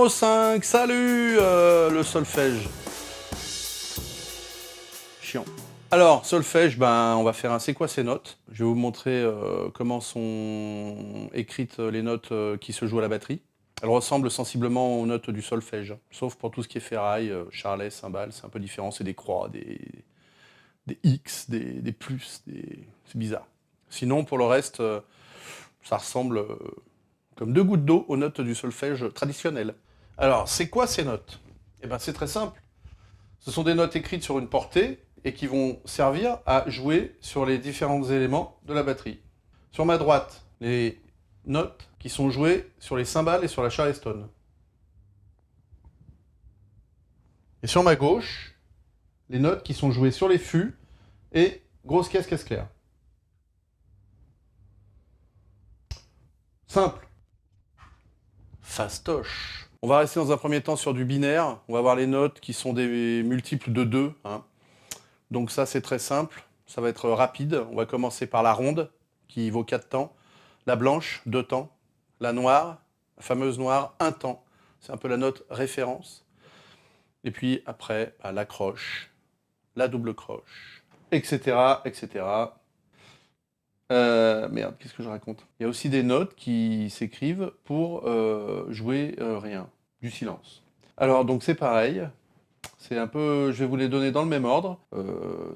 Numéro 5, salut le solfège. Chiant. Alors, solfège, on va faire un c'est quoi ces notes. Je vais vous montrer comment sont écrites les notes qui se jouent à la batterie. Elles ressemblent sensiblement aux notes du solfège, sauf pour tout ce qui est ferraille, charlet, cymbale, c'est un peu différent, c'est des croix, des X, des plus, c'est bizarre. Sinon, pour le reste, ça ressemble comme deux gouttes d'eau aux notes du solfège traditionnel. Alors, c'est quoi ces notes? Eh bien, c'est très simple. Ce sont des notes écrites sur une portée et qui vont servir à jouer sur les différents éléments de la batterie. Sur ma droite, les notes qui sont jouées sur les cymbales et sur la charleston. Et sur ma gauche, les notes qui sont jouées sur les fûts et grosse caisse claire. Simple. Fastoche. On va rester dans un premier temps sur du binaire. On va voir les notes qui sont des multiples de 2. Donc ça, c'est très simple. Ça va être rapide. On va commencer par la ronde, qui vaut 4 temps. La blanche, 2 temps. La noire, la fameuse noire, 1 temps. C'est un peu la note référence. Et puis après, la croche, la double croche, etc., etc. Merde, qu'est-ce que je raconte? Il y a aussi des notes qui s'écrivent pour jouer rien, du silence. Alors, donc c'est pareil. C'est un peu, je vais vous les donner dans le même ordre,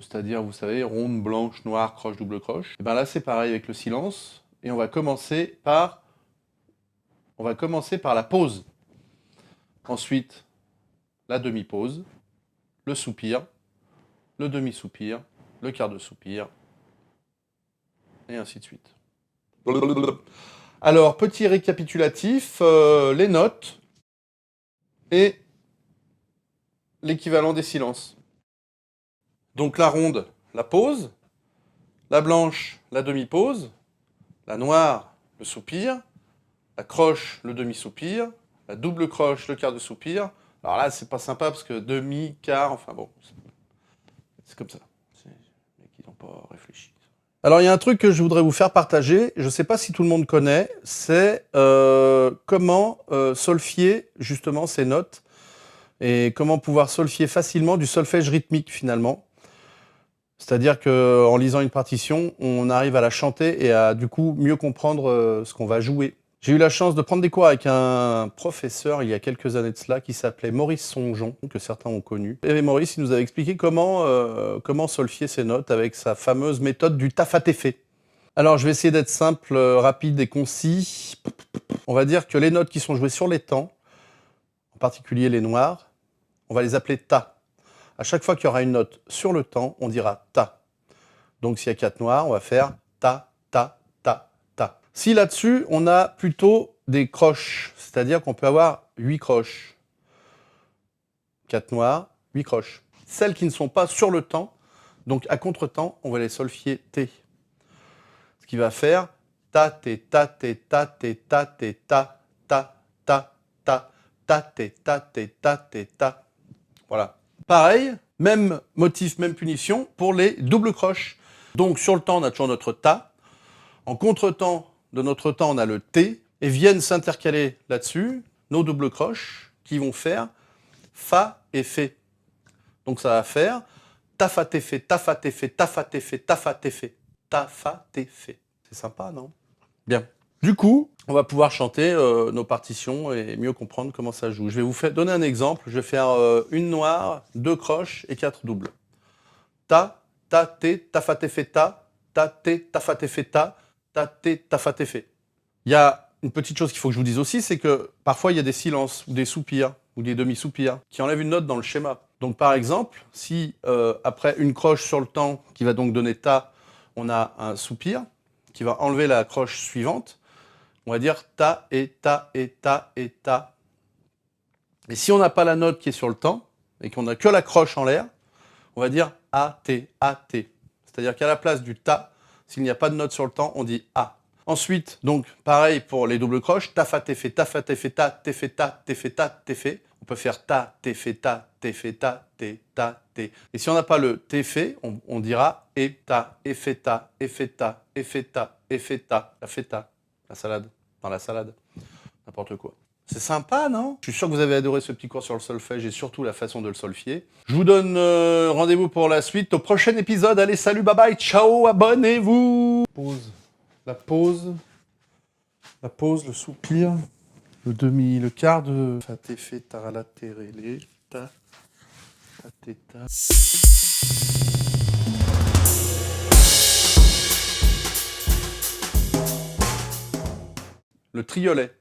c'est-à-dire, vous savez, ronde, blanche, noire, croche, double croche. Et bien là, c'est pareil avec le silence, et on va commencer par la pause. Ensuite, la demi-pause, le soupir, le demi-soupir, le quart de soupir, et ainsi de suite. Alors, petit récapitulatif, les notes et l'équivalent des silences. Donc la ronde, la pause, la blanche, la demi-pause, la noire, le soupir, la croche, le demi-soupir, la double croche, le quart de soupir. Alors là, c'est pas sympa parce que demi, quart, enfin bon, c'est comme ça. Les mecs, ils n'ont pas réfléchi. Alors il y a un truc que je voudrais vous faire partager, je ne sais pas si tout le monde connaît, c'est comment solfier justement ces notes et comment pouvoir solfier facilement du solfège rythmique finalement. C'est-à-dire qu'en lisant une partition, on arrive à la chanter et à du coup mieux comprendre ce qu'on va jouer. J'ai eu la chance de prendre des cours avec un professeur il y a quelques années de cela qui s'appelait Maurice Songeon, que certains ont connu. Et Maurice, il nous avait expliqué comment solfier ces notes avec sa fameuse méthode du taf-à-téfé. Alors je vais essayer d'être simple, rapide et concis. On va dire que les notes qui sont jouées sur les temps, en particulier les noirs, on va les appeler ta. À chaque fois qu'il y aura une note sur le temps, on dira ta. Donc s'il y a 4 noirs, on va faire ta, ta, ta, ta. Si là-dessus, on a plutôt des croches, c'est-à-dire qu'on peut avoir 8 croches. 4 noirs, 8 croches. Celles qui ne sont pas sur le temps, donc à contre-temps, on va les solfier T. Ce qui va faire ta, T, ta, T, ta, T, ta, T, ta, ta, ta, ta, ta, T, ta, T, ta, T, ta. Voilà. Pareil, même motif, même punition pour les doubles croches. Donc sur le temps, on a toujours notre ta. En contre-temps de notre temps, on a le T. Et viennent s'intercaler là-dessus nos doubles croches qui vont faire Fa et Fé. Donc ça va faire ta, fa, té, fé, ta, fa, té, fé, ta, fa, té, fé, ta, fa, té, fé, ta, fa, té, fé. C'est sympa, non? Bien. Du coup, on va pouvoir chanter nos partitions et mieux comprendre comment ça joue. Je vais vous donner un exemple. Je vais faire une noire, 2 croches et 4 doubles. Ta, ta, té, ta, fa, té, fé, ta, té, ta, fa, té, fé, ta, té, ta, fa, té, fé. Il y a une petite chose qu'il faut que je vous dise aussi, c'est que parfois il y a des silences ou des soupirs ou des demi-soupirs qui enlèvent une note dans le schéma. Donc par exemple, si après une croche sur le temps qui va donc donner ta, on a un soupir qui va enlever la croche suivante, on va dire ta et ta et ta et ta. Et si on n'a pas la note qui est sur le temps et qu'on n'a que la croche en l'air, on va dire a, t, a, t. C'est-à-dire qu'à la place du ta, s'il n'y a pas de note sur le temps, on dit a. Ensuite, donc pareil pour les doubles croches, ta, fa, té, fé, ta, fa, té, fé, ta, té, fé, ta, té, fé, ta, té, fé. On peut faire ta, té, fé, ta, té, fé, ta, té, ta, té. Et si on n'a pas le té, fé, on dira et ta, et fé, ta, et fé, ta, et fé, ta, et fé, ta, la feta, la salade, dans la salade, n'importe quoi. C'est sympa, non? Je suis sûr que vous avez adoré ce petit cours sur le solfège et surtout la façon de le solfier. Je vous donne rendez-vous pour la suite au prochain épisode. Allez, salut, bye bye, ciao, abonnez-vous. Pause. La pause. La pause, le soupir. Le demi, le quart de... Fa, te, fe, tarala, terele, ta, ta, te, ta. Le triolet.